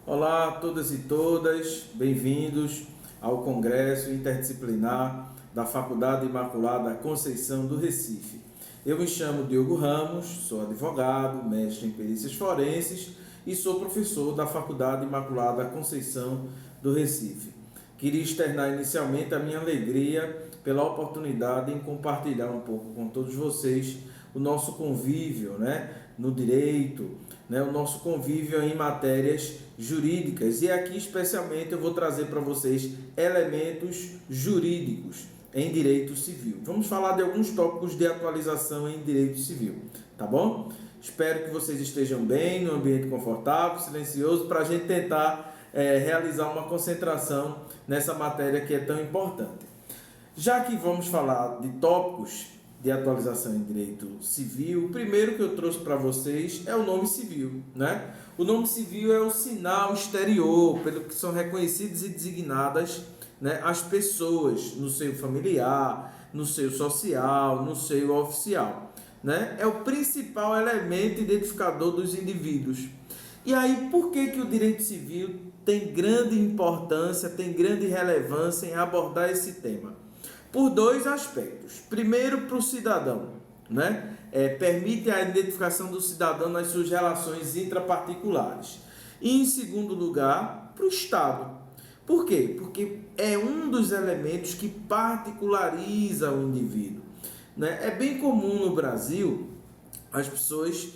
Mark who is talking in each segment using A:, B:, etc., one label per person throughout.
A: Olá a todas e todas, bem-vindos ao Congresso Interdisciplinar da Faculdade Imaculada Conceição do Recife. Eu me chamo Diogo Ramos, sou advogado, mestre em perícias forenses e sou professor da Faculdade Imaculada Conceição do Recife. Queria externar inicialmente a minha alegria pela oportunidade em compartilhar um pouco com todos vocês o nosso convívio, no direito, o nosso convívio em matérias jurídicas. E aqui especialmente eu vou trazer para vocês elementos jurídicos em direito civil. Vamos falar de alguns tópicos de atualização em direito civil, tá bom? Espero que vocês estejam bem, num ambiente confortável, silencioso, para a gente tentar realizar uma concentração nessa matéria que é tão importante. Já que vamos falar de tópicos de atualização em direito civil, o primeiro que eu trouxe para vocês é o nome civil, O nome civil é o sinal exterior pelo que são reconhecidas e designadas, as pessoas no seio familiar, no seio social, no seio oficial, É o principal elemento identificador dos indivíduos. E aí, por que o direito civil tem grande importância, tem grande relevância em abordar esse tema? Por dois aspectos. Primeiro, para o cidadão, permite a identificação do cidadão nas suas relações intraparticulares. E, em segundo lugar, para o Estado. Por quê? Porque é um dos elementos que particulariza o indivíduo. É bem comum no Brasil as pessoas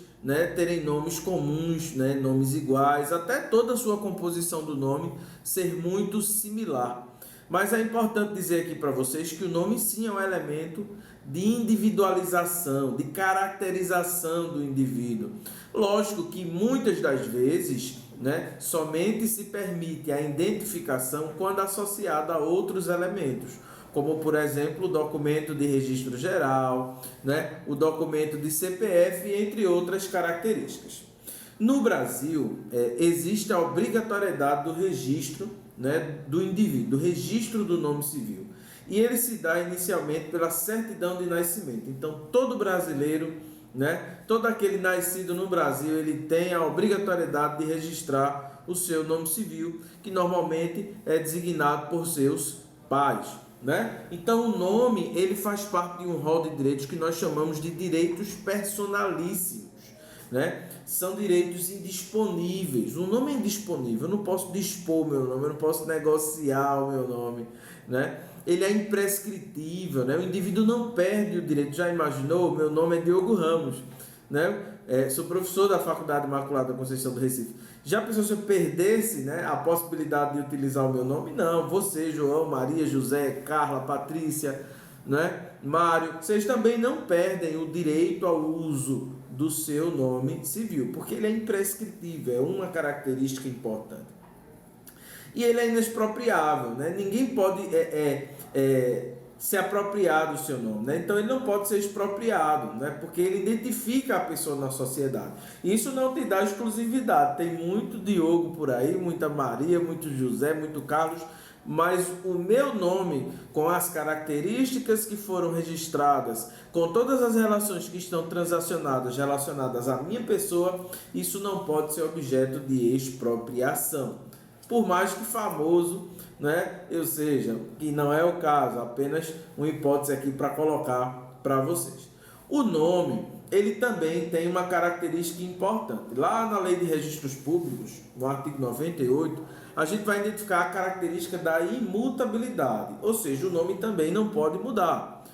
A: terem nomes comuns, nomes iguais, até toda a sua composição do nome ser muito similar. Mas é importante dizer aqui para vocês que o nome sim é um elemento de individualização, de caracterização do indivíduo. Lógico que muitas das vezes, somente se permite a identificação quando associada a outros elementos, como por exemplo o documento de registro geral, o documento de CPF, entre outras características. No Brasil, existe a obrigatoriedade do registro do indivíduo, do registro do nome civil. E ele se dá inicialmente pela certidão de nascimento. Então, todo brasileiro, todo aquele nascido no Brasil, ele tem a obrigatoriedade de registrar o seu nome civil, que normalmente é designado por seus pais. Então, o nome ele faz parte de um rol de direitos que nós chamamos de direitos personalíssimos. São direitos indisponíveis. O nome é indisponível, eu não posso dispor meu nome, eu não posso negociar o meu nome, Ele é imprescritível, o indivíduo não perde o direito. Já imaginou? Meu nome é Diogo Ramos, sou professor da Faculdade Imaculada Conceição do Recife. Já pensou se eu perdesse, a possibilidade de utilizar o meu nome? Não, você, João, Maria, José, Carla, Patrícia, Mário, vocês também não perdem o direito ao uso do seu nome civil, porque ele é imprescritível, é uma característica importante. E ele é inexpropriável, Ninguém pode se apropriar do seu nome, Então ele não pode ser expropriado, Porque ele identifica a pessoa na sociedade. Isso não te dá exclusividade. Tem muito Diogo por aí, muita Maria, muito José, muito Carlos, mas o meu nome, com as características que foram registradas, com todas as relações que estão transacionadas, relacionadas à minha pessoa, isso não pode ser objeto de expropriação. Por mais que famoso, eu seja, que não é o caso, apenas uma hipótese aqui para colocar para vocês. O nome, ele também tem uma característica importante. Lá na Lei de Registros Públicos, no artigo 98, a gente vai identificar a característica da imutabilidade, ou seja, o nome também não pode mudar.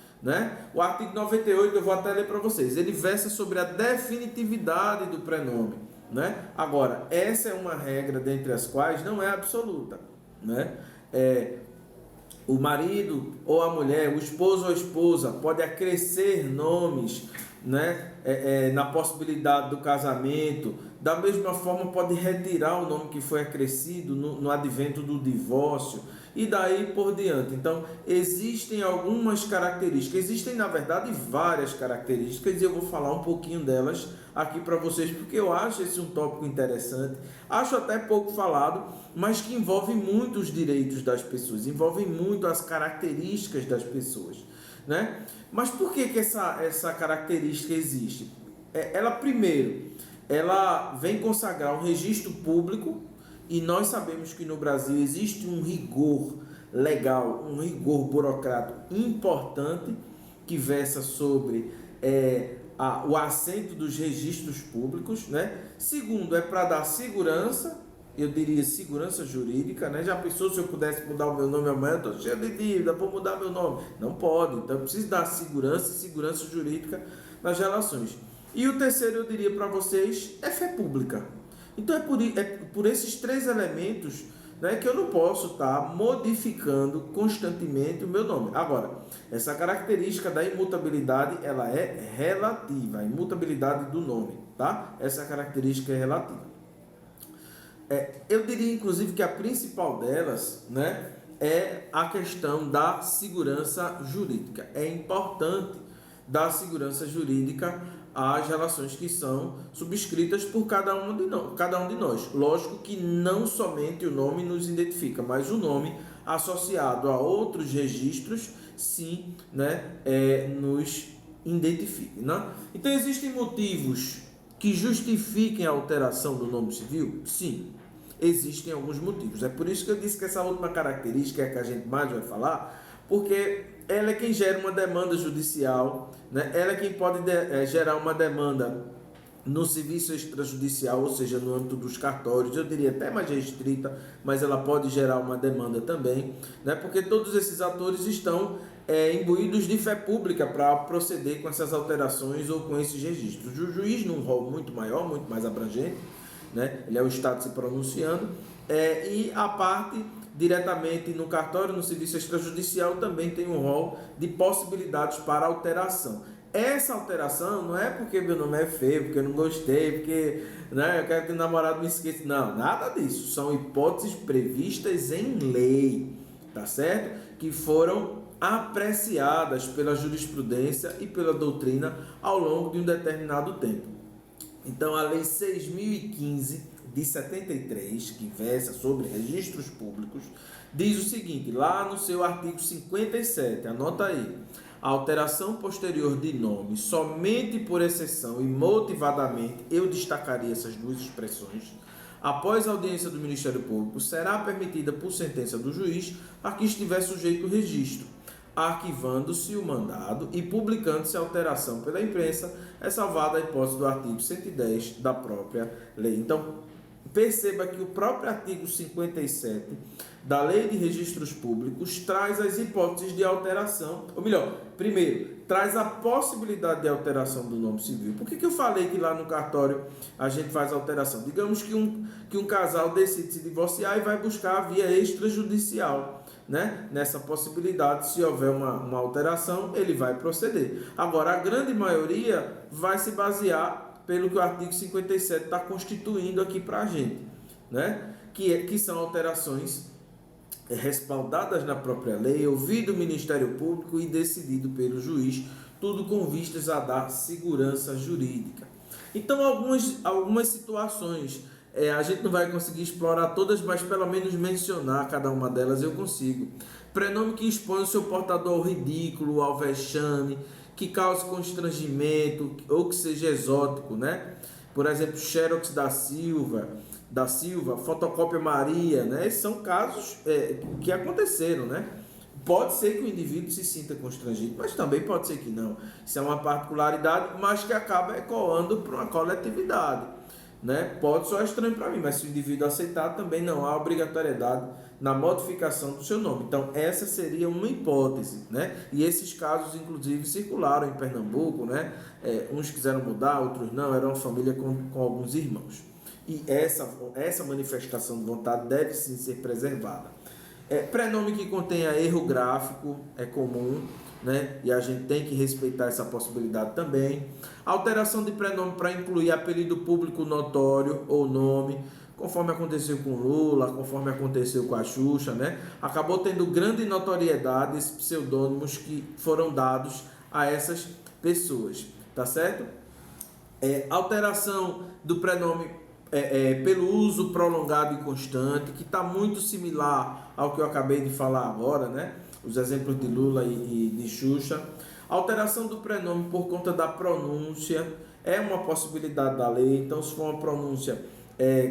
A: O artigo 98, eu vou até ler para vocês, ele versa sobre a definitividade do prenome. Agora, essa é uma regra dentre as quais não é absoluta. O marido ou a mulher, o esposo ou a esposa pode acrescer nomes, na possibilidade do casamento. Da mesma forma, pode retirar o nome que foi acrescido no advento do divórcio e daí por diante. Então, existem algumas características, existem na verdade várias características e eu vou falar um pouquinho delas aqui para vocês, porque eu acho esse um tópico interessante, acho até pouco falado, mas que envolve muito os direitos das pessoas, envolve muito as características das pessoas. Mas por que essa característica existe? Ela, primeiro, ela vem consagrar um registro público e nós sabemos que no Brasil existe um rigor legal, um rigor burocrático importante que versa sobre o assento dos registros públicos, né? Segundo, é para dar segurança, eu diria segurança jurídica, né? Já pensou se eu pudesse mudar o meu nome amanhã? Estou cheio de dívida, vou mudar meu nome. Não pode, então eu preciso dar segurança e segurança jurídica nas relações. E o terceiro, eu diria para vocês, é fé pública. Então é por esses três elementos, né, que eu não posso estar modificando constantemente o meu nome. Agora, essa característica da imutabilidade, ela é relativa, a imutabilidade do nome, tá? Essa característica é relativa. Eu diria, inclusive, que a principal delas, né, é a questão da segurança jurídica. É importante dar segurança jurídica às relações que são subscritas por cada um de nós. Lógico que não somente o nome nos identifica, mas o nome associado a outros registros, sim, né, nos identifica, né? Então, existem motivos que justifiquem a alteração do nome civil? Sim, existem alguns motivos. É por isso que eu disse que essa última característica é a que a gente mais vai falar, porque ela é quem gera uma demanda judicial, né? Ela é quem pode gerar uma demanda no serviço extrajudicial, ou seja, no âmbito dos cartórios, eu diria até mais restrita, mas ela pode gerar uma demanda também, né? Porque todos esses atores estão imbuídos de fé pública para proceder com essas alterações ou com esses registros. O juiz, num rol muito maior, muito mais abrangente, né? Ele é o Estado se pronunciando, e a parte diretamente no cartório, no serviço extrajudicial, também tem um rol de possibilidades para alteração. Essa alteração não é porque meu nome é feio, porque eu não gostei, porque, né, eu quero que o namorado me esqueça. Não, nada disso. São hipóteses previstas em lei, tá certo? Que foram apreciadas pela jurisprudência e pela doutrina ao longo de um determinado tempo. Então, a Lei 6.015 de 73, que versa sobre registros públicos, diz o seguinte, lá no seu artigo 57, anota aí: a alteração posterior de nome, somente por exceção e motivadamente, eu destacaria essas duas expressões, após a audiência do Ministério Público, será permitida por sentença do juiz a que estiver sujeito o registro, arquivando-se o mandado e publicando-se a alteração pela imprensa, é salvada a hipótese do artigo 110 da própria lei. Então, perceba que o próprio artigo 57 da Lei de Registros Públicos traz as hipóteses de alteração, ou melhor, primeiro, traz a possibilidade de alteração do nome civil. Por que eu falei que lá no cartório a gente faz alteração? Digamos que um casal decide se divorciar e vai buscar a via extrajudicial, né? Nessa possibilidade, se houver uma alteração, ele vai proceder. Agora, a grande maioria vai se basear pelo que o artigo 57 está constituindo aqui para a gente, né? Que são alterações respaldadas na própria lei, ouvido o Ministério Público e decidido pelo juiz, tudo com vistas a dar segurança jurídica. Então, algumas situações, a gente não vai conseguir explorar todas, mas pelo menos mencionar cada uma delas eu consigo. Prenome que expõe o seu portador ao ridículo, ao vexame, que cause constrangimento ou que seja exótico, né? Por exemplo, Xerox da Silva, Fotocópia Maria, né? Esses são casos que aconteceram, né? Pode ser que o indivíduo se sinta constrangido, mas também pode ser que não. Isso é uma particularidade, mas que acaba ecoando para uma coletividade, né? Pode soar estranho para mim, mas se o indivíduo aceitar, também não há obrigatoriedade na modificação do seu nome. Então, essa seria uma hipótese, né? E esses casos, inclusive, circularam em Pernambuco, né? Uns quiseram mudar, outros não, era uma família com alguns irmãos. E essa manifestação de vontade deve sim ser preservada. Prenome que contenha erro gráfico é comum, né? E a gente tem que respeitar essa possibilidade também. Alteração de prenome para incluir apelido público notório ou nome, conforme aconteceu com Lula, conforme aconteceu com a Xuxa, né? Acabou tendo grande notoriedade esses pseudônimos que foram dados a essas pessoas, tá certo? Alteração do prenome pelo uso prolongado e constante, que está muito similar ao que eu acabei de falar agora, né? Os exemplos de Lula e de Xuxa. Alteração do prenome por conta da pronúncia é uma possibilidade da lei. Então, se for uma pronúncia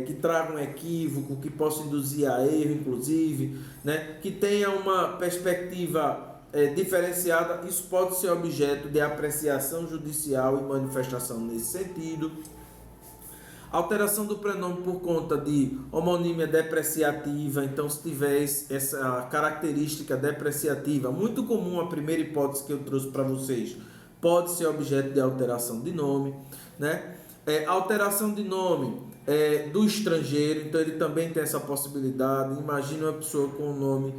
A: que traga um equívoco, que possa induzir a erro, inclusive, né? Que tenha uma perspectiva diferenciada, isso pode ser objeto de apreciação judicial e manifestação nesse sentido. Alteração do prenome por conta de homonímia depreciativa, então se tiver essa característica depreciativa, muito comum, a primeira hipótese que eu trouxe para vocês, pode ser objeto de alteração de nome, né? Alteração de nome do estrangeiro, então ele também tem essa possibilidade. Imagina uma pessoa com um nome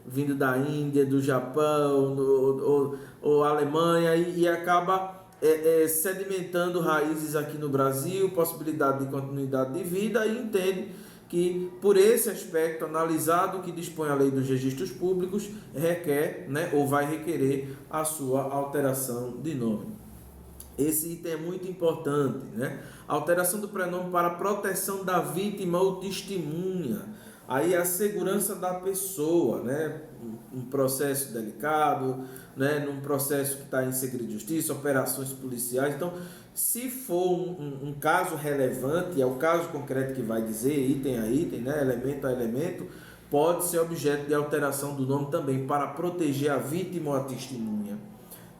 A: vindo da Índia, do Japão ou Alemanha e acaba sedimentando raízes aqui no Brasil, possibilidade de continuidade de vida, e entende que por esse aspecto analisado que dispõe a lei dos registros públicos requer, né, ou vai requerer a sua alteração de nome. Esse item é muito importante, né? Alteração do prenome para proteção da vítima ou testemunha. Aí a segurança da pessoa, né? Um processo delicado, né? Num processo que está em segredo de justiça, operações policiais. Então, se for um caso relevante, é o caso concreto que vai dizer, item a item, né? Elemento a elemento, pode ser objeto de alteração do nome também para proteger a vítima ou a testemunha,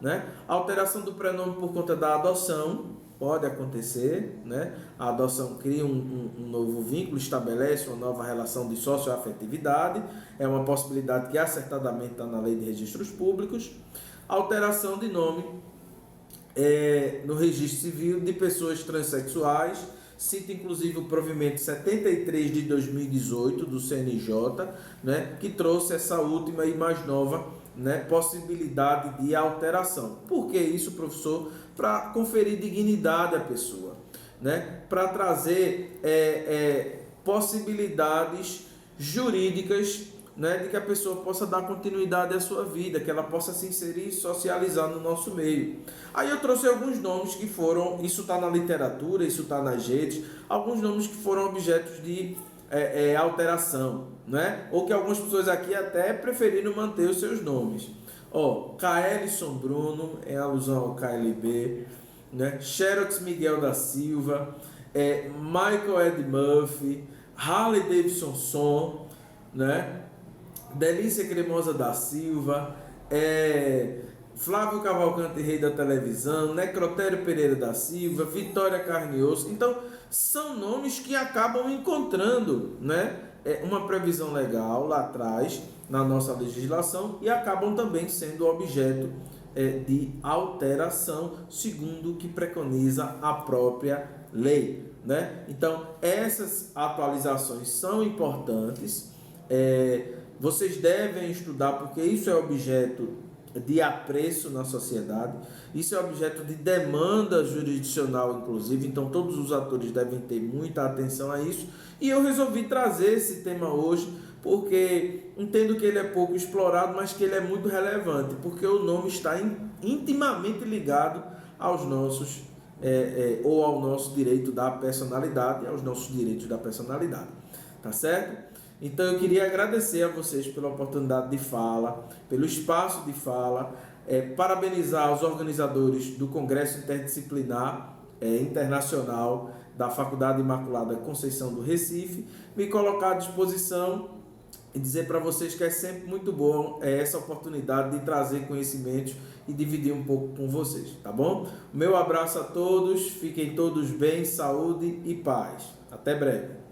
A: né? Alteração do prenome por conta da adoção pode acontecer, né? A adoção cria um novo vínculo, estabelece uma nova relação de socioafetividade, é uma possibilidade que acertadamente está na lei de registros públicos. Alteração de nome no registro civil de pessoas transexuais, cita inclusive o provimento 73 de 2018 do CNJ, né? Que trouxe essa última e mais nova, né, possibilidade de alteração. Por que isso, professor? Para conferir dignidade à pessoa, né? Para trazer possibilidades jurídicas, né, de que a pessoa possa dar continuidade à sua vida, que ela possa se inserir e socializar no nosso meio. Aí eu trouxe alguns nomes que foram, isso está na literatura, isso está nas redes, alguns nomes que foram objetos de alteração, né? Ou que algumas pessoas aqui até preferiram manter os seus nomes. Kaelson Bruno, em alusão ao KLB, né? Xerox Miguel da Silva, Michael Ed Murphy, Harley Davidson Son, né? Delícia Cremosa da Silva, Flávio Cavalcante, rei da televisão, Necrotério Pereira da Silva, Vitória Carnioso. Então, são nomes que acabam encontrando, né, uma previsão legal lá atrás na nossa legislação e acabam também sendo objeto de alteração, segundo o que preconiza a própria lei, né? Então, essas atualizações são importantes, vocês devem estudar, porque isso é objeto de apreço na sociedade, isso é objeto de demanda jurisdicional, inclusive, então todos os atores devem ter muita atenção a isso, e eu resolvi trazer esse tema hoje, porque entendo que ele é pouco explorado, mas que ele é muito relevante, porque o nome está intimamente ligado aos nossos, ou ao nosso direito da personalidade, aos nossos direitos da personalidade, tá certo? Então eu queria agradecer a vocês pela oportunidade de fala, pelo espaço de fala, parabenizar os organizadores do Congresso Interdisciplinar Internacional da Faculdade Imaculada Conceição do Recife, me colocar à disposição e dizer para vocês que é sempre muito bom essa oportunidade de trazer conhecimentos e dividir um pouco com vocês, tá bom? Meu abraço a todos, fiquem todos bem, saúde e paz. Até breve.